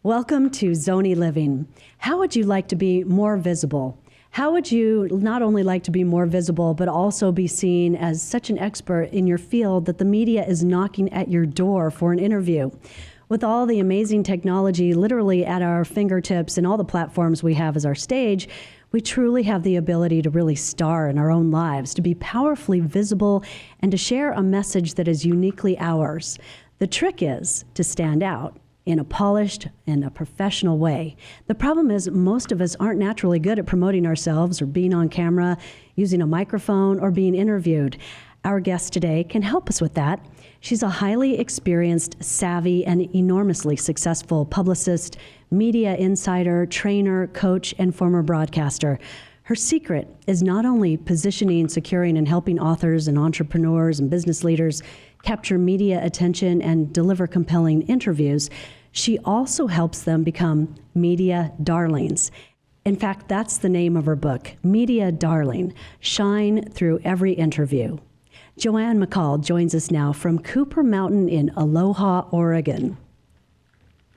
Welcome to Zonie Living. How would you like to be more visible? How would you not only like to be more visible, but also be seen as such an expert in your field that the media is knocking at your door for an interview? With all the amazing technology literally at our fingertips and all the platforms we have as our stage, we truly have the ability to really star in our own lives, to be powerfully visible, and to share a message that is uniquely ours. The trick is to stand out in a polished and a professional way. The problem is most of us aren't naturally good at promoting ourselves or being on camera, using a microphone, or being interviewed. Our guest today can help us with that. She's a highly experienced, savvy, and enormously successful publicist, media insider, trainer, coach, and former broadcaster. Her secret is not only positioning, securing, and helping authors and entrepreneurs and business leaders capture media attention and deliver compelling interviews, she also helps them become media darlings. In fact, that's the name of her book, Media Darling, Shine Through Every Interview. Joanne McCall joins us now from Cooper Mountain in Aloha, Oregon.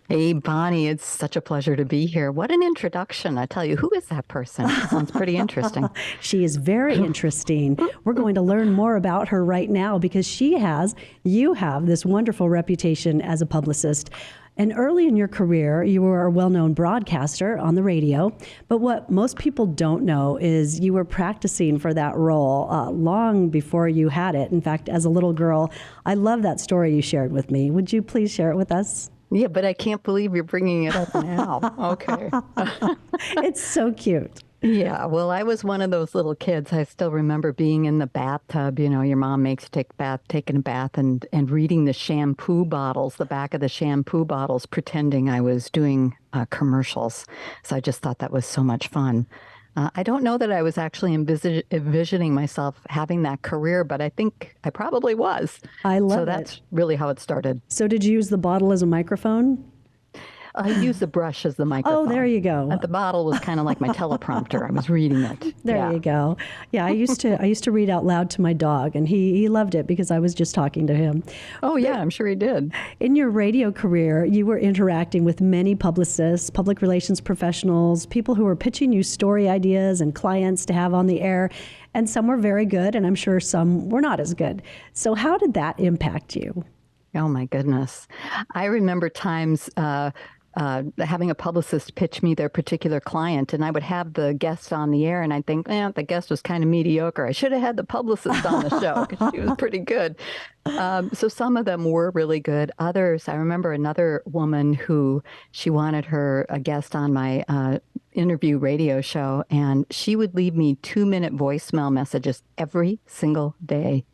Hey, Bonnie, it's such a pleasure to be here. What an introduction. I tell you, who is that person? Sounds pretty interesting. She is very interesting. We're going to learn more about her right now because you have this wonderful reputation as a publicist. And early in your career, you were a well-known broadcaster on the radio. But what most people don't know is you were practicing for that role long before you had it. In fact, as a little girl, I love that story you shared with me. Would you please share it with us? Yeah, but I can't believe you're bringing it up now. Okay. It's so cute. Yeah, well, I was one of those little kids. I still remember being in the bathtub. You know, your mom makes you taking a bath and reading the shampoo bottles, the back of the shampoo bottles, pretending I was doing commercials. So I just thought that was so much fun. I don't know that I was actually envisioning myself having that career, but I think I probably was. I love it. So that's really how it started. So did you use the bottle as a microphone? I used the brush as the microphone. Oh, there you go. The bottle was kind of like my teleprompter. I was reading it. There you go. Yeah, I used to read out loud to my dog, and he loved it because I was just talking to him. Oh, yeah, I'm sure he did. In your radio career, you were interacting with many publicists, public relations professionals, people who were pitching you story ideas and clients to have on the air, and some were very good, and I'm sure some were not as good. So how did that impact you? Oh, my goodness. I remember times having a publicist pitch me their particular client, and I would have the guest on the air, and I'd think, the guest was kind of mediocre. I should have had the publicist on the show because she was pretty good. So some of them were really good. Others, I remember another woman who she wanted a guest on my interview radio show, and she would leave me 2-minute voicemail messages every single day.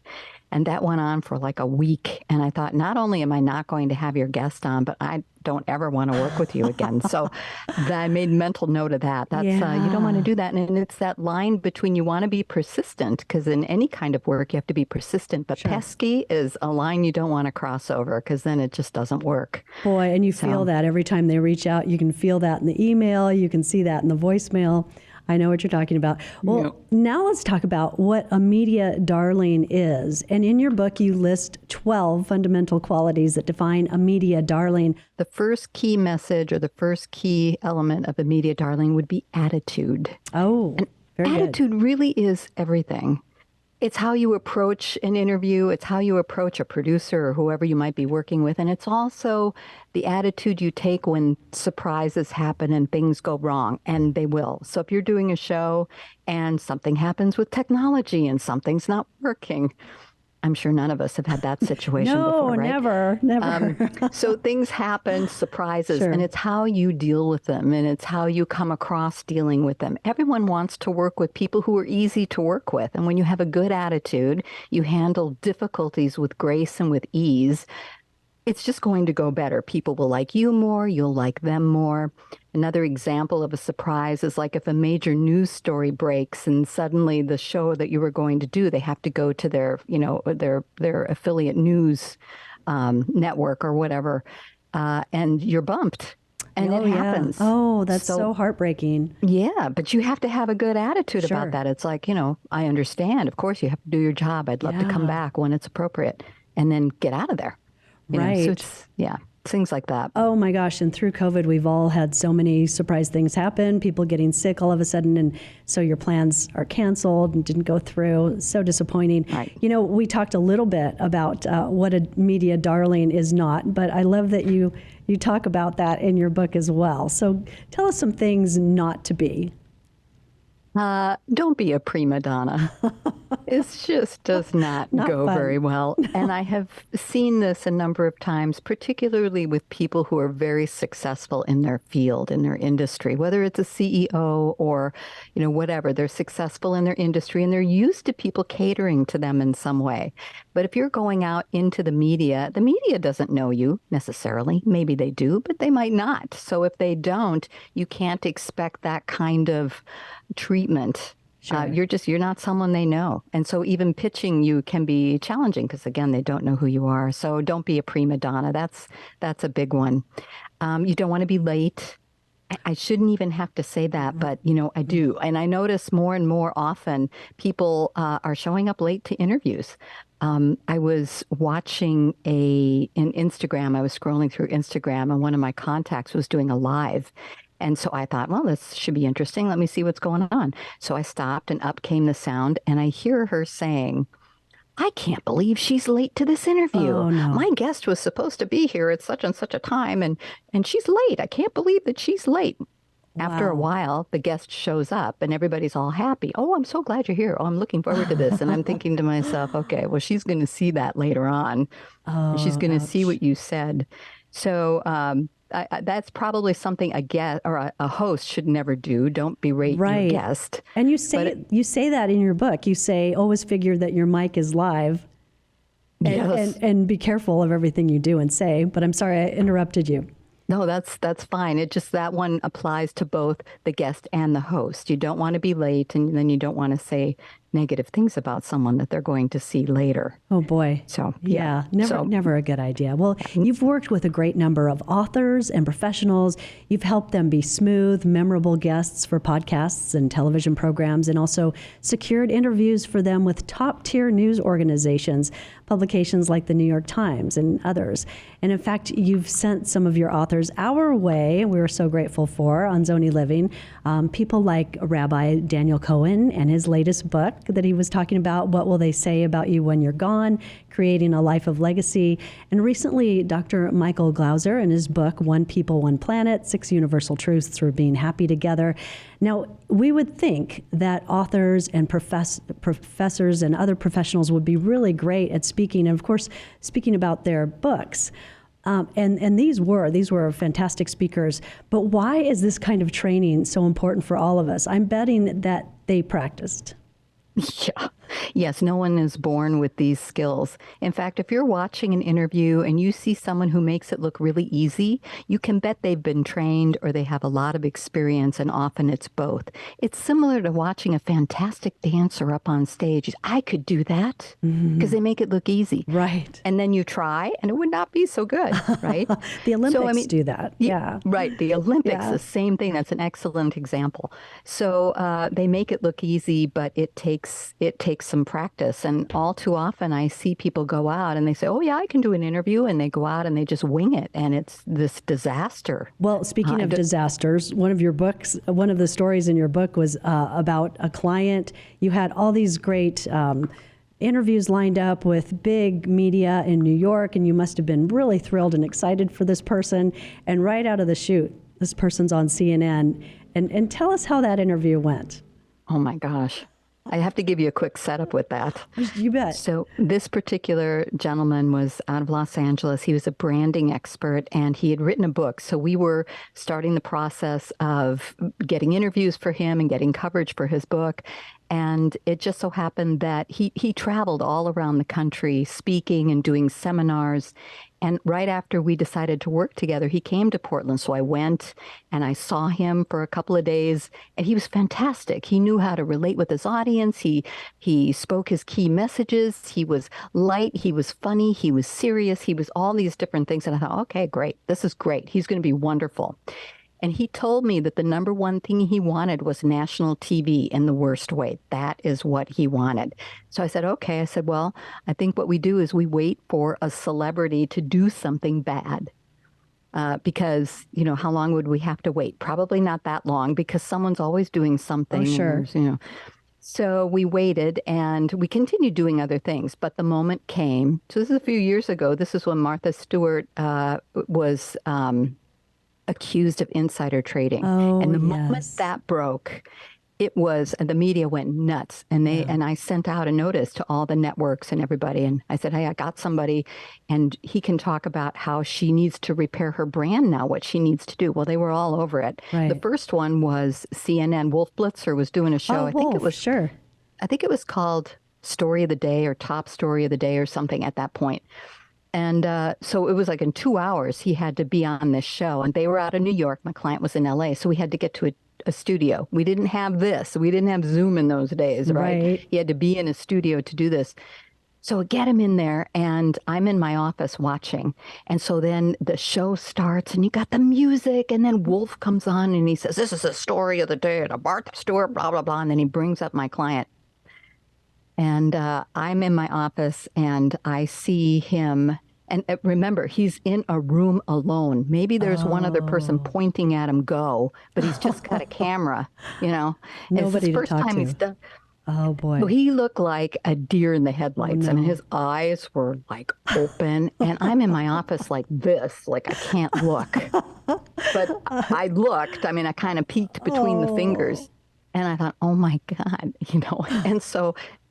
And that went on for like a week. And I thought, not only am I not going to have your guest on, but I don't ever want to work with you again. So I made mental note of that. That's you don't want to do that. And it's that line between you want to be persistent, because in any kind of work, you have to be persistent. But pesky is a line you don't want to cross over, because then it just doesn't work. Boy, and you feel that every time they reach out. You can feel that in the email. You can see that in the voicemail. I know what you're talking about. Well, now let's talk about what a media darling is. And in your book, you list 12 fundamental qualities that define a media darling. The first key message or the first key element of a media darling would be attitude. Oh, very good. Attitude really is everything. It's how you approach an interview. It's how you approach a producer or whoever you might be working with. And it's also the attitude you take when surprises happen and things go wrong, and they will. So if you're doing a show and something happens with technology and something's not working, I'm sure none of us have had that situation before, right? No, never. So things happen, surprises, and it's how you deal with them, and it's how you come across dealing with them. Everyone wants to work with people who are easy to work with. And when you have a good attitude, you handle difficulties with grace and with ease, it's just going to go better. People will like you more, you'll like them more. Another example of a surprise is like if a major news story breaks and suddenly the show that you were going to do, they have to go to their affiliate news network or whatever, and you're bumped. and it happens. Oh, that's so heartbreaking. Yeah, but you have to have a good attitude Sure. about that. It's like, I understand. Of course, you have to do your job. I'd love to come back when it's appropriate and then get out of there. So Right. it's, things like that. Oh my gosh. And through COVID, we've all had so many surprise things happen, people getting sick all of a sudden. And so your plans are canceled and didn't go through. So disappointing. Right. We talked a little bit about what a media darling is not, but I love that you talk about that in your book as well. So tell us some things not to be. Don't be a prima donna. It just does not go fun. very well. And I have seen this a number of times, particularly with people who are very successful in their field, in their industry, whether it's a CEO or, whatever. They're successful in their industry and they're used to people catering to them in some way. But if you're going out into the media doesn't know you necessarily. Maybe they do, but they might not. So if they don't, you can't expect that kind of treatment. Sure. You're not someone they know. And so even pitching you can be challenging because, again, they don't know who you are. So don't be a prima donna. That's a big one. You don't want to be late. I shouldn't even have to say that, but, I do. And I notice more and more often people are showing up late to interviews. I was watching in Instagram. I was scrolling through Instagram and one of my contacts was doing a live. And so I thought, well, this should be interesting. Let me see what's going on. So I stopped and up came the sound and I hear her saying, I can't believe she's late to this interview. Oh, no. My guest was supposed to be here at such and such a time and she's late. I can't believe that she's late. Wow. After a while, the guest shows up and everybody's all happy. Oh, I'm so glad you're here. Oh, I'm looking forward to this. And I'm thinking to myself, okay, well, she's going to see that later on. Oh, she's going to see ouch. what you said. So that's probably something a guest or a host should never do. Don't berate your guest. And you say that in your book. You say, always figure that your mic is live and be careful of everything you do and say. But I'm sorry, I interrupted you. No, that's fine. It just that one applies to both the guest and the host. You don't want to be late and then you don't want to say negative things about someone that they're going to see later. Oh boy. So yeah, never a good idea. Well, you've worked with a great number of authors and professionals. You've helped them be smooth, memorable guests for podcasts and television programs, and also secured interviews for them with top-tier news organizations, publications like the New York Times and others. And in fact, you've sent some of your authors our way, we're so grateful for, on Zonie Living. People like Rabbi Daniel Cohen and his latest book that he was talking about, What Will They Say About You When You're Gone? Creating a Life of Legacy. And recently, Dr. Michael Glauser in his book, One People, One Planet, 6 Universal Truths for Being Happy Together. Now, we would think that authors and professors and other professionals would be really great at speaking, and of course, speaking about their books. And these were fantastic speakers. But why is this kind of training so important for all of us? I'm betting that they practiced. Yeah. Yes, no one is born with these skills. In fact, if you're watching an interview and you see someone who makes it look really easy, you can bet they've been trained or they have a lot of experience, and often it's both. It's similar to watching a fantastic dancer up on stage. I could do that because they make it look easy. Right. And then you try and it would not be so good, right? The Olympics do that. Yeah. Right. The Olympics, the same thing. That's an excellent example. So they make it look easy, but it takes some practice. And all too often I see people go out and they say, oh yeah, I can do an interview. And they go out and they just wing it. And it's this disaster. Well, speaking of disasters, one of the stories in your book was about a client. You had all these great interviews lined up with big media in New York, and you must have been really thrilled and excited for this person. And right out of the chute, this person's on CNN. And tell us how that interview went. Oh my gosh. I have to give you a quick setup with that. You bet. So this particular gentleman was out of Los Angeles. He was a branding expert and he had written a book. So we were starting the process of getting interviews for him and getting coverage for his book. And it just so happened that he traveled all around the country speaking and doing seminars. And right after we decided to work together, he came to Portland. So I went and I saw him for a couple of days, and he was fantastic. He knew how to relate with his audience. He spoke his key messages. He was light. He was funny. He was serious. He was all these different things. And I thought, okay, great. This is great. He's going to be wonderful. And he told me that the number one thing he wanted was national TV in the worst way. That is what he wanted. So I said, okay. I said, well, I think what we do is we wait for a celebrity to do something bad. Because, how long would we have to wait? Probably not that long, because someone's always doing something. Oh, sure. So we waited and we continued doing other things. But the moment came. So this is a few years ago. This is when Martha Stewart was accused of insider trading. Oh, and the yes. moment that broke, the media went nuts. And and I sent out a notice to all the networks and everybody. And I said, hey, I got somebody, and he can talk about how she needs to repair her brand now, what she needs to do. Well, they were all over it. Right. The first one was CNN. Wolf Blitzer was doing a show. Oh, I think it was sure. I think it was called Story of the Day or Top Story of the Day or something at that point. And so it was like in 2 hours, he had to be on this show. And they were out of New York. My client was in LA. So we had to get to a studio. We didn't have this. We didn't have Zoom in those days, right? He had to be in a studio to do this. So I get him in there, and I'm in my office watching. And so then the show starts, and you got the music, and then Wolf comes on, and he says, this is the story of the day, and Martha Stewart, blah, blah, blah. And then he brings up my client. And I'm in my office, and I see him. And remember, he's in a room alone. Maybe there's one other person pointing at him, go, but he's just got a camera, Nobody it's the to first talk time to. he's done. Oh, boy. Well, he looked like a deer in the headlights. Oh, no. I mean, his eyes were like open, and I'm in my office like this, like I can't look. But I looked. I mean, I kind of peeked between the fingers, and I thought, oh my God,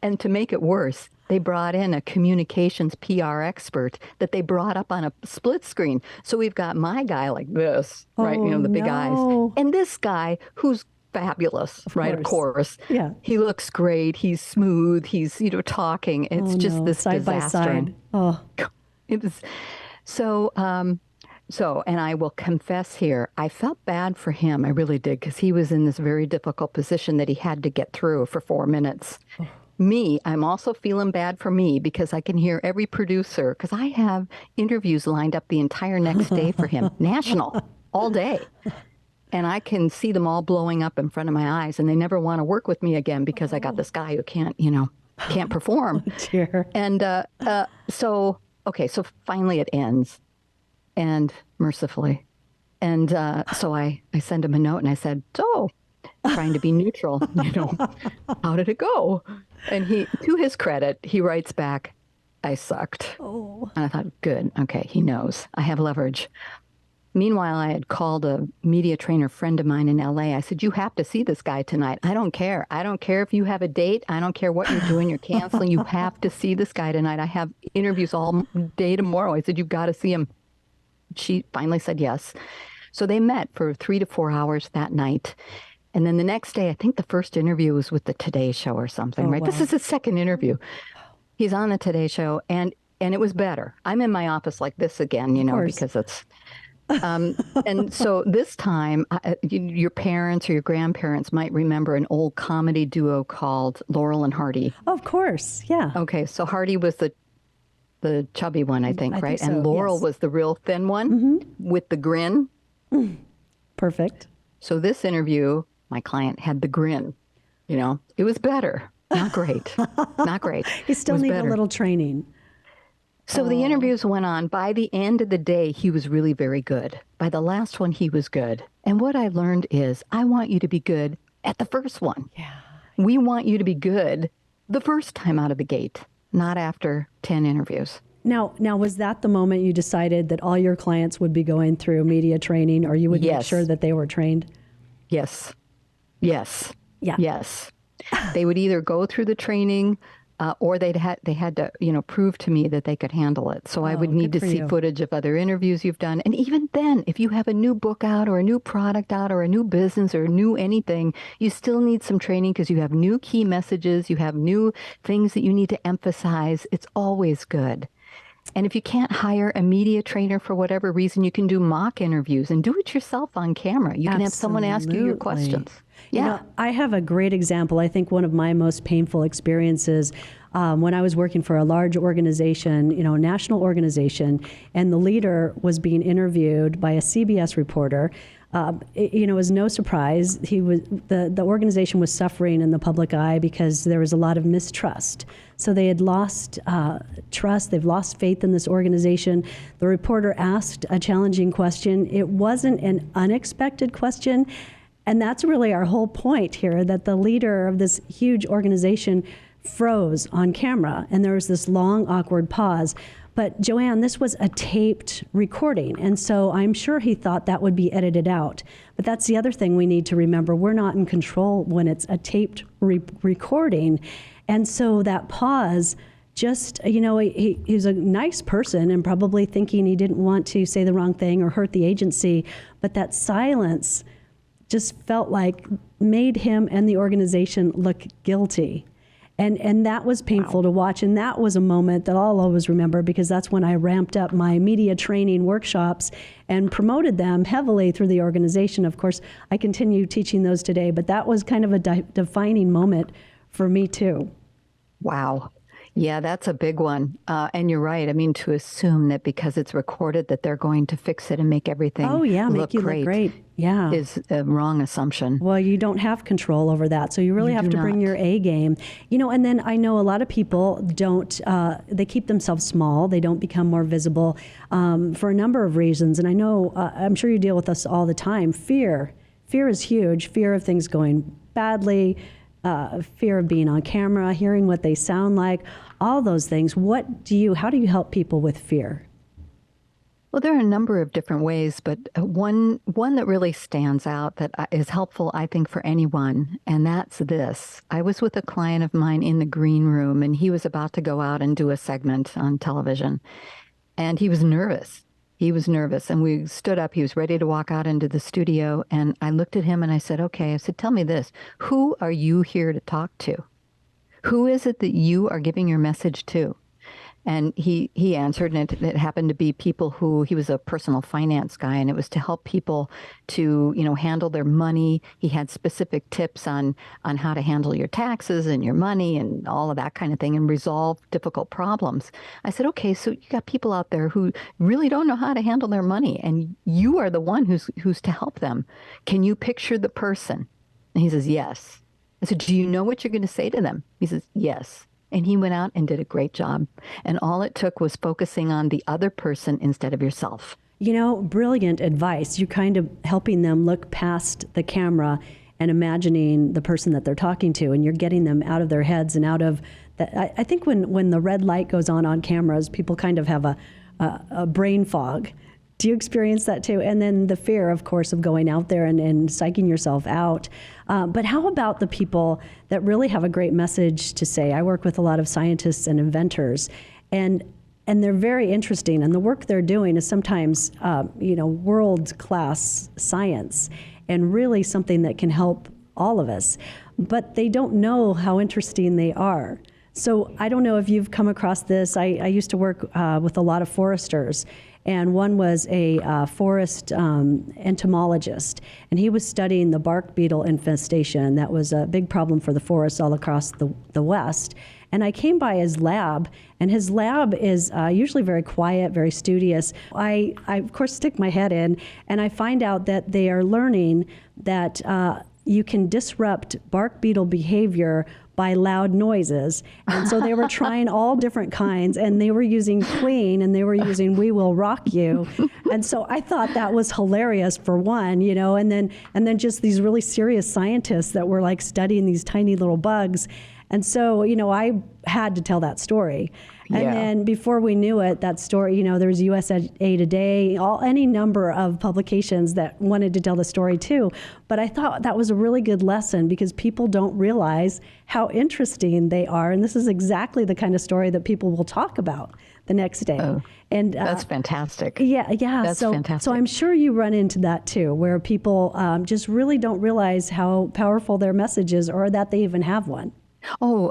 and to make it worse, they brought in a communications PR expert that they brought up on a split screen. So we've got my guy like this, right? The big eyes, and this guy who's fabulous, right? Of course. Yeah. He looks great. He's smooth. He's, talking. It's just this side disaster. by side. Oh, It was so, and I will confess here, I felt bad for him. I really did, because he was in this very difficult position that he had to get through for 4 minutes. Oh. Me, I'm also feeling bad for me, because I can hear every producer, because I have interviews lined up the entire next day for him, national, all day. And I can see them all blowing up in front of my eyes, and they never want to work with me again, because I got this guy who can't perform. Oh, dear. And so finally it ends, and mercifully. And so I send him a note, and I said, so, trying to be neutral, how did it go? And he, to his credit, he writes back, I sucked. Oh. And I thought, good. Okay, he knows. I have leverage. Meanwhile, I had called a media trainer friend of mine in LA. I said, you have to see this guy tonight. I don't care. I don't care if you have a date. I don't care what you're doing. You're canceling. You have to see this guy tonight. I have interviews all day tomorrow. I said, you've got to see him. She finally said yes. So they met for 3 to 4 hours that night. And then the next day, I think the first interview was with the Today Show or something, right? Wow. This is his second interview. He's on the Today Show, and it was better. I'm in my office like this again, because it's... and so this time, your parents or your grandparents might remember an old comedy duo called Laurel and Hardy. Of course, yeah. Okay, so Hardy was the chubby one, I think, right? think so, and Laurel yes. was the real thin one with the grin. Perfect. So this interview, my client had the grin. It was better. Not great. Not great. He still needs a little training. So the interviews went on. By the end of the day, he was really very good. By the last one, he was good. And what I learned is, I want you to be good at the first one. Yeah. We want you to be good the first time out of the gate, not after 10 interviews. Now, was that the moment you decided that all your clients would be going through media training, or you would make sure that they were trained? Yes. Yes. Yeah. Yes. They would either go through the training or they had to, prove to me that they could handle it. So I would Oh, need good to for see you. footage of other interviews you've done. And even then, if you have a new book out or a new product out or a new business or new anything, you still need some training because you have new key messages, you have new things that you need to emphasize. It's always good. And if you can't hire a media trainer for whatever reason, you can do mock interviews and do it yourself on camera. You can have someone ask you your Absolutely. questions. Yeah. I have a great example. I think one of my most painful experiences when I was working for a large organization, a national organization, and the leader was being interviewed by a CBS reporter. It was no surprise. The organization was suffering in the public eye because there was a lot of mistrust. So they had lost trust. They've lost faith in this organization. The reporter asked a challenging question. It wasn't an unexpected question. And that's really our whole point here, that the leader of this huge organization froze on camera, and there was this long, awkward pause. But Joanne, this was a taped recording, and so I'm sure he thought that would be edited out. But that's the other thing we need to remember. We're not in control when it's a taped recording. And so that pause, just, he was a nice person and probably thinking he didn't want to say the wrong thing or hurt the agency, but that silence just felt like made him and the organization look guilty. And that was painful to watch. And that was a moment that I'll always remember, because that's when I ramped up my media training workshops and promoted them heavily through the organization. Of course, I continue teaching those today, but that was kind of a defining moment for me too. Wow. Yeah, that's a big one. And you're right. I mean, to assume that because it's recorded that they're going to fix it and make everything make you look great. Yeah. Is a wrong assumption. Well, you don't have control over that. So you really have to bring your A game. And then I know a lot of people don't, they keep themselves small. They don't become more visible for a number of reasons. And I know, I'm sure you deal with this all the time. Fear. Fear is huge. Fear of things going badly. Fear of being on camera, hearing what they sound like, all those things. How do you help people with fear? Well, there are a number of different ways, but one that really stands out that is helpful, I think, for anyone, and that's this. I was with a client of mine in the green room, and he was about to go out and do a segment on television, and he was nervous. And we stood up. He was ready to walk out into the studio. And I looked at him and I said, okay, tell me this. Who are you here to talk to? Who is it that you are giving your message to? And he answered, and it happened to be people who, he was a personal finance guy, and it was to help people to, handle their money. He had specific tips on how to handle your taxes and your money and all of that kind of thing and resolve difficult problems. I said, okay, so you got people out there who really don't know how to handle their money, and you are the one who's to help them. Can you picture the person? And he says, yes. I said, do you know what you're going to say to them? He says, yes. And he went out and did a great job. And all it took was focusing on the other person instead of yourself. Brilliant advice. You're kind of helping them look past the camera and imagining the person that they're talking to, and you're getting them out of their heads and out of that. I think when the red light goes on cameras, people kind of have a brain fog. Do you experience that too? And then the fear, of course, of going out there and psyching yourself out. But how about the people that really have a great message to say? I work with a lot of scientists and inventors, and they're very interesting. And the work they're doing is sometimes, world-class science and really something that can help all of us. But they don't know how interesting they are. So I don't know if you've come across this. I used to work with a lot of foresters. And one was a forest entomologist, and he was studying the bark beetle infestation. That was a big problem for the forests all across the West. And I came by his lab, and his lab is usually very quiet, very studious. I, of course, stick my head in, and I find out that they are learning that you can disrupt bark beetle behavior by loud noises. And so they were trying all different kinds, and they were using Queen, and they were using We Will Rock You. And so I thought that was hilarious for one, and then just these really serious scientists that were like studying these tiny little bugs. And so, I had to tell that story. And then before we knew it, that story, there's USA Today, any number of publications that wanted to tell the story too. But I thought that was a really good lesson, because people don't realize how how interesting they are. And this is exactly the kind of story that people will talk about the next day. Oh, and that's fantastic. Yeah. That's fantastic. So I'm sure you run into that too, where people just really don't realize how powerful their message is, or that they even have one. Oh,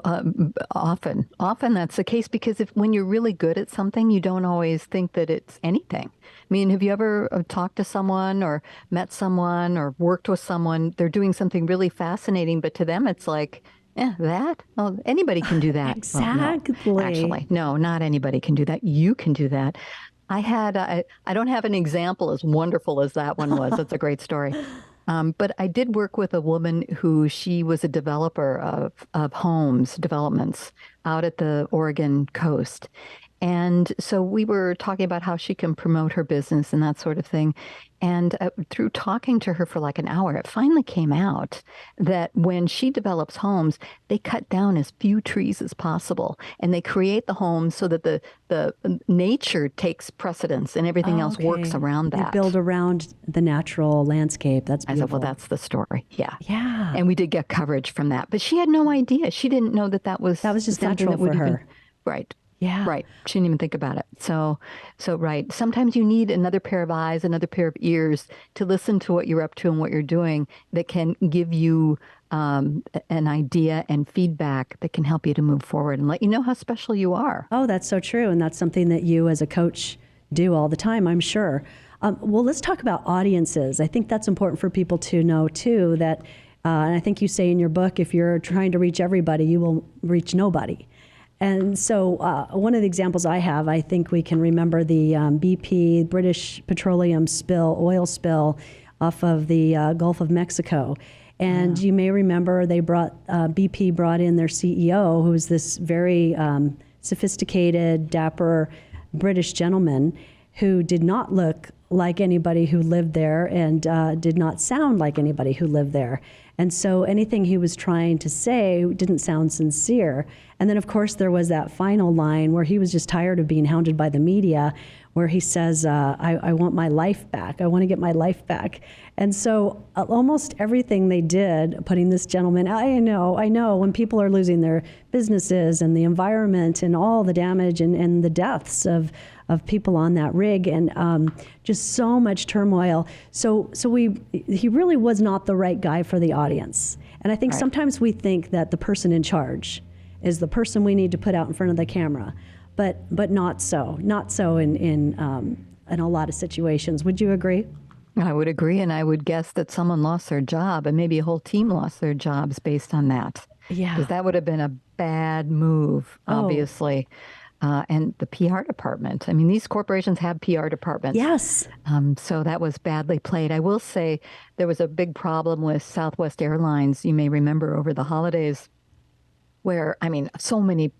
often that's the case, because when you're really good at something, you don't always think that it's anything. I mean, have you ever talked to someone or met someone or worked with someone? They're doing something really fascinating, but to them, it's like, that? Oh, anybody can do that. Exactly. Well, no, actually, no, not anybody can do that. You can do that. I don't have an example as wonderful as that one was. That's a great story. But I did work with a woman she was a developer of homes, developments out at the Oregon coast. And so we were talking about how she can promote her business and that sort of thing. And through talking to her for like an hour, it finally came out that when she develops homes, they cut down as few trees as possible. And they create the homes so that the nature takes precedence and everything else works around that. They build around the natural landscape. That's beautiful. I said, well, that's the story. Yeah. Yeah. And we did get coverage from that. But she had no idea. She didn't know that was just natural for her. Right. Yeah. Right. She didn't even think about it. So right. Sometimes you need another pair of eyes, another pair of ears to listen to what you're up to and what you're doing that can give you an idea and feedback that can help you to move forward and let you know how special you are. Oh, that's so true. And that's something that you as a coach do all the time, I'm sure. Well, let's talk about audiences. I think that's important for people to know too, that, and I think you say in your book, if you're trying to reach everybody, you will reach nobody. And so one of the examples I have, I think we can remember the BP, British Petroleum oil spill off of the Gulf of Mexico. And you may remember BP brought in their CEO, who was this very sophisticated, dapper British gentleman who did not look like anybody who lived there and did not sound like anybody who lived there. And so anything he was trying to say didn't sound sincere. And then, of course, there was that final line where he was just tired of being hounded by the media, where he says, I want my life back. I want to get my life back. And so almost everything they did, putting this gentleman, I know when people are losing their businesses and the environment and all the damage and the deaths of people on that rig and just so much turmoil. So he really was not the right guy for the audience. And I think sometimes we think that the person in charge is the person we need to put out in front of the camera, but not so. Not so in a lot of situations. Would you agree? I would agree, and I would guess that someone lost their job, and maybe a whole team lost their jobs based on that. Yeah, because that would have been a bad move, obviously. And the PR department. I mean, these corporations have PR departments. Yes. So that was badly played. I will say there was a big problem with Southwest Airlines, you may remember, over the holidays, where, I mean,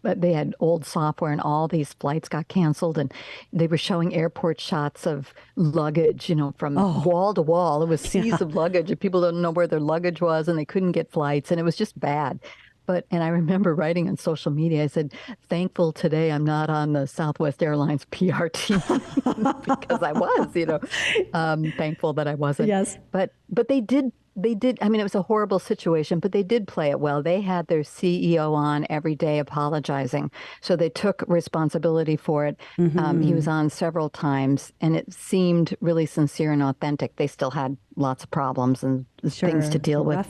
they had old software and all these flights got canceled, and they were showing airport shots of luggage, from wall to wall. It was seas of luggage, and people didn't know where their luggage was, and they couldn't get flights, and it was just bad. And I remember writing on social media, I said, thankful today I'm not on the Southwest Airlines PR team because I was, thankful that I wasn't. Yes. But they did, I mean, it was a horrible situation, but they did play it well. They had their CEO on every day apologizing. So they took responsibility for it. Mm-hmm. He was on several times, and it seemed really sincere and authentic. They still had lots of problems and things to deal with.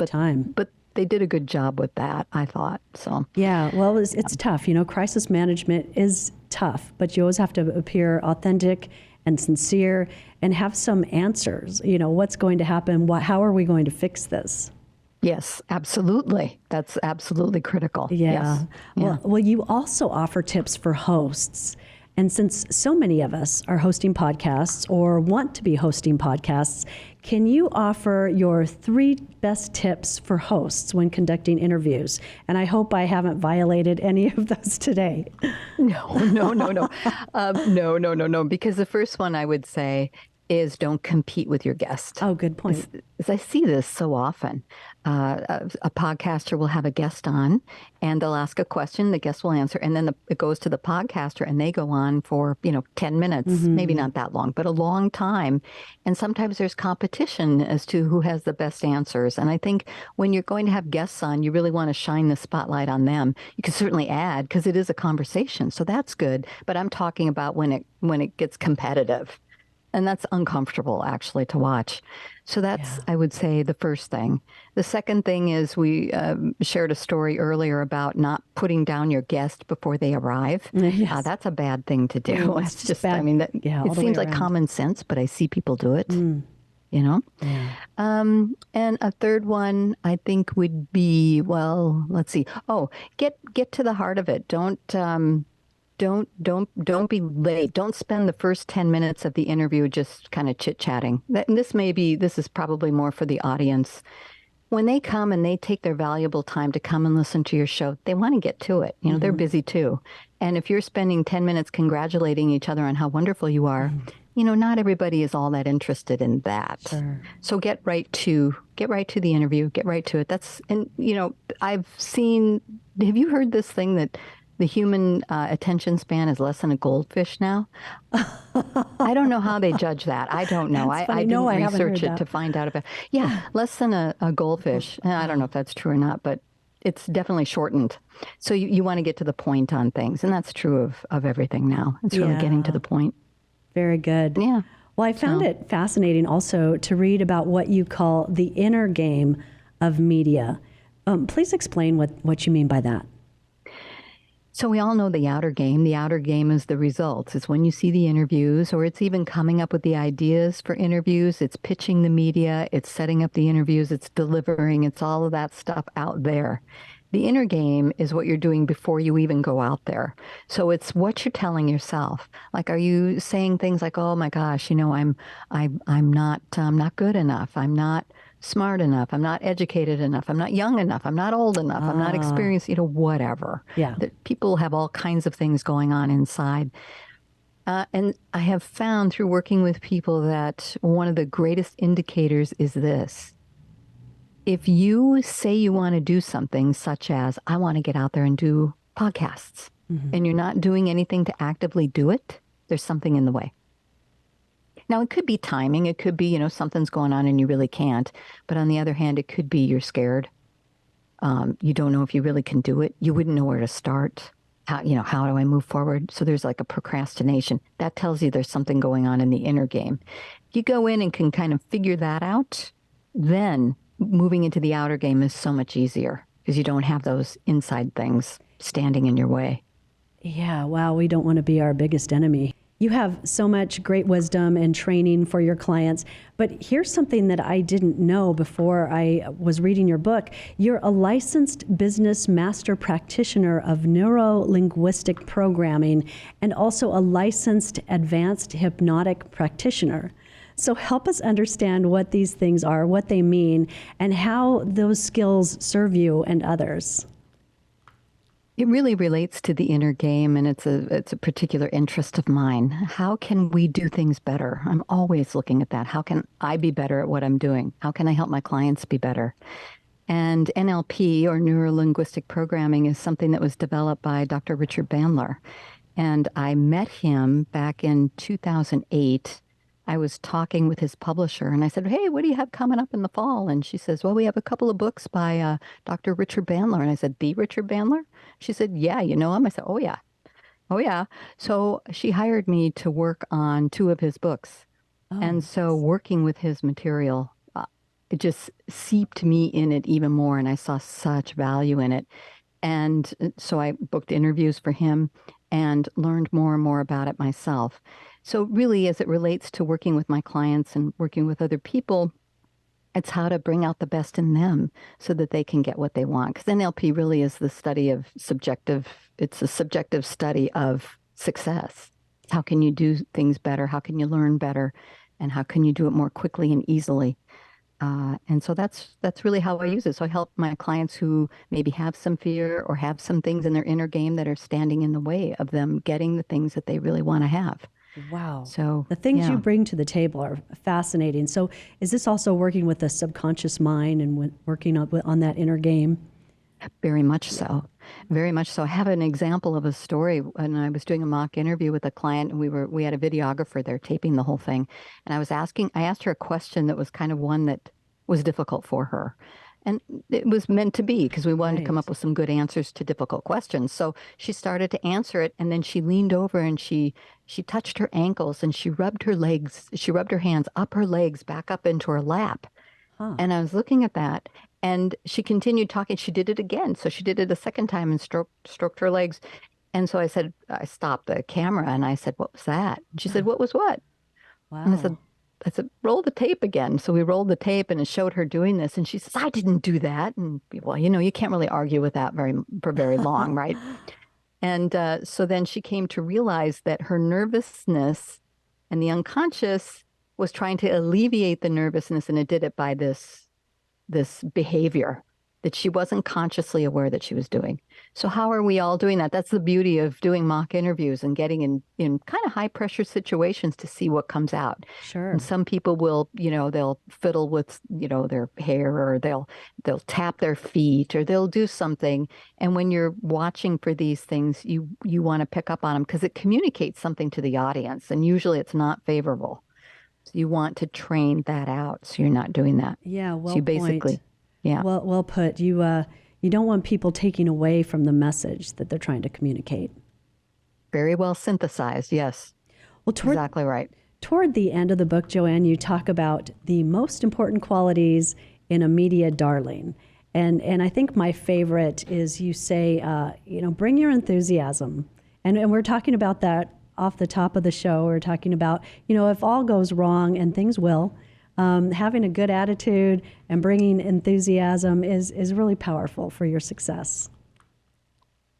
But they did a good job with that, I thought. So yeah, well, it's tough. Crisis management is tough, but you always have to appear authentic and sincere and have some answers. What's going to happen? How are we going to fix this? Yes, absolutely. That's absolutely critical. Yeah. Yes. Well, you also offer tips for hosts. And since so many of us are hosting podcasts or want to be hosting podcasts, can you offer your 3 best tips for hosts when conducting interviews? And I hope I haven't violated any of those today. No. No. Because the first one I would say is don't compete with your guest. Oh, good point. As I see this so often. A podcaster will have a guest on and they'll ask a question, the guest will answer, and then it goes to the podcaster and they go on for, 10 minutes, maybe not that long, but a long time. And sometimes there's competition as to who has the best answers. And I think when you're going to have guests on, you really want to shine the spotlight on them. You can certainly add because it is a conversation. So that's good. But I'm talking about when it gets competitive. And that's uncomfortable, actually, to watch. So that's, I would say, the first thing. The second thing is we shared a story earlier about not putting down your guest before they arrive. Yes. That's a bad thing to do. It's just bad. It seems like common sense, but I see people do it, Yeah. And a third one, I think, would be, well, let's see. Oh, get to the heart of it. Don't be late. Don't spend the first 10 minutes of the interview just kind of chit-chatting. And this is probably more for the audience. When they come and they take their valuable time to come and listen to your show, they want to get to it. They're busy too. And if you're spending 10 minutes congratulating each other on how wonderful you are, not everybody is all that interested in that. Sure. So get right to the interview, get right to it. Have you heard this thing that the human attention span is less than a goldfish now? I don't know how they judge that. I don't know. I didn't research it to find out about. Yeah, less than a goldfish. I don't know if that's true or not, but it's definitely shortened. So you want to get to the point on things, and that's true of everything now. It's really getting to the point. Very good. Yeah. Well, I found it fascinating also to read about what you call the inner game of media. Please explain what you mean by that. So we all know the outer game. The outer game is the results. It's when you see the interviews, or it's even coming up with the ideas for interviews. It's pitching the media. It's setting up the interviews. It's delivering. It's all of that stuff out there. The inner game is what you're doing before you even go out there. So it's what you're telling yourself. Like, are you saying things like, "Oh my gosh, I'm not good enough. I'm not smart enough. I'm not educated enough. I'm not young enough. I'm not old enough. I'm not experienced," whatever. Yeah. That people have all kinds of things going on inside. And I have found through working with people that one of the greatest indicators is this. If you say you want to do something such as, I want to get out there and do podcasts, and you're not doing anything to actively do it, there's something in the way. Now, it could be timing. It could be, something's going on and you really can't. But on the other hand, it could be you're scared. You don't know if you really can do it. You wouldn't know where to start. How do I move forward? So there's like a procrastination. That tells you there's something going on in the inner game. If you go in and can kind of figure that out, then moving into the outer game is so much easier because you don't have those inside things standing in your way. Yeah, wow, we don't want to be our biggest enemy. You have so much great wisdom and training for your clients, but here's something that I didn't know before I was reading your book. You're a licensed business master practitioner of neuro-linguistic programming and also a licensed advanced hypnotic practitioner. So help us understand what these things are, what they mean, and how those skills serve you and others. It really relates to the inner game, and it's a particular interest of mine. How can we do things better? I'm always looking at that. How can I be better at what I'm doing? How can I help my clients be better? And NLP, or neuro-linguistic programming, is something that was developed by Dr. Richard Bandler. And I met him back in 2008. I was talking with his publisher and I said, "Hey, what do you have coming up in the fall?" And she says, "Well, we have a couple of books by Dr. Richard Bandler." And I said, "The Richard Bandler?" She said, "Yeah, you know him?" I said, "Oh, yeah. Oh, yeah." So she hired me to work on 2 of his books. And so working with his material, it just seeped me in it even more. And I saw such value in it. And so I booked interviews for him and learned more and more about it myself. So really, as it relates to working with my clients and working with other people, it's how to bring out the best in them so that they can get what they want. Because NLP really is the study of it's a subjective study of success. How can you do things better? How can you learn better? And how can you do it more quickly and easily? And so that's really how I use it. So I help my clients who maybe have some fear or have some things in their inner game that are standing in the way of them getting the things that they really want to have. Wow. So The things yeah. you bring to the table are fascinating. So is this also working with the subconscious mind and working on that inner game? Very much so. Very much so. I have an example of a story when I was doing a mock interview with a client, and we had a videographer there taping the whole thing. And I asked her a question that was kind of one that was difficult for her. And it was meant to be because we wanted to come Right. up with some good answers to difficult questions. So she started to answer it, and then she leaned over and she touched her ankles and she rubbed her legs, she rubbed her hands up her legs back up into her lap. Huh. And I was looking at that, and she continued talking. She did it again. So she did it a second time and stroked her legs. And so I stopped the camera and I said, "What was that?" And she said, "What was what?" And Wow. I said, "Roll the tape again." So we rolled the tape and it showed her doing this. And she says, "I didn't do that." And well, you can't really argue with that for very long, right? And so then she came to realize that her nervousness and the unconscious was trying to alleviate the nervousness, and it did it by this behavior that she wasn't consciously aware that she was doing. So how are we all doing that? That's the beauty of doing mock interviews and getting in kind of high pressure situations to see what comes out. Sure. And some people will, they'll fiddle with, their hair, or they'll tap their feet, or they'll do something. And when you're watching for these things, you want to pick up on them because it communicates something to the audience, and usually it's not favorable. So you want to train that out so you're not doing that. Yeah, So well you point. basically, yeah, Well put. You don't want people taking away from the message that they're trying to communicate. very well synthesized. Yes, Well, exactly right. toward the end of the book, Joanne, you talk about the most important qualities in a media darling. And I think my favorite is you say, bring your enthusiasm. And we're talking about that off the top of the show. We're talking about, if all goes wrong, and things will, having a good attitude and bringing enthusiasm is really powerful for your success.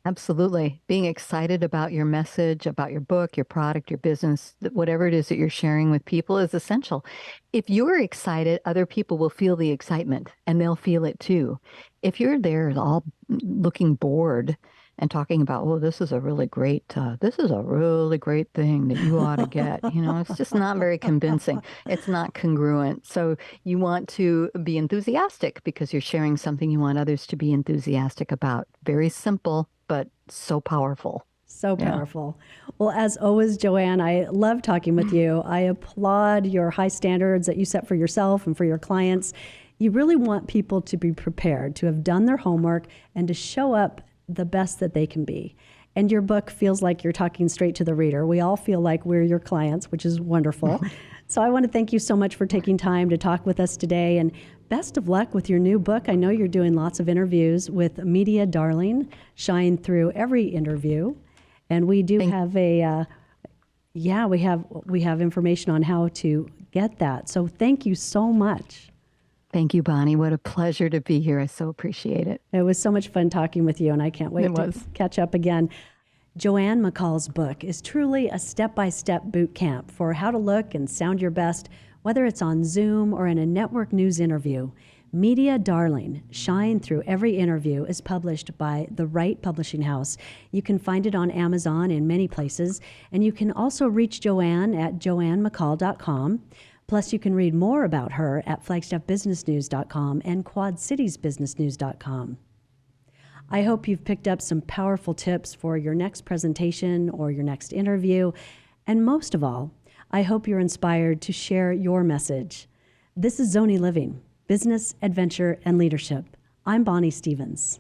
Absolutely. Being excited about your message, about your book, your product, your business, whatever it is that you're sharing with people is essential. If you're excited, other people will feel the excitement and they'll feel it too. If you're there all looking bored and talking about, oh, this is a really great thing that you ought to get, it's just not very convincing. It's not congruent. So you want to be enthusiastic because you're sharing something you want others to be enthusiastic about. Very simple, but so powerful. So Yeah. powerful. Well, as always, Joanne, I love talking with you. I applaud your high standards that you set for yourself and for your clients. You really want people to be prepared, to have done their homework, and to show up the best that they can be. And your book feels like you're talking straight to the reader. We all feel like we're your clients, which is wonderful. So I want to thank you so much for taking time to talk with us today. And best of luck with your new book. I know you're doing lots of interviews with Media Darling. Shine through every interview. And we do have we have information on how to get that. So thank you so much. Thank you, Bonnie. What a pleasure to be here. I so appreciate it. It was so much fun talking with you, and I can't wait to catch up again. Joanne McCall's book is truly a step-by-step boot camp for how to look and sound your best, whether it's on Zoom or in a network news interview. Media Darling, Shine Through Every Interview is published by The Right Publishing House. You can find it on Amazon in many places, and you can also reach Joanne at joannemccall.com. Plus, you can read more about her at flagstaffbusinessnews.com and quadcitiesbusinessnews.com. I hope you've picked up some powerful tips for your next presentation or your next interview. And most of all, I hope you're inspired to share your message. This is Zonie Living, Business, Adventure, and Leadership. I'm Bonnie Stevens.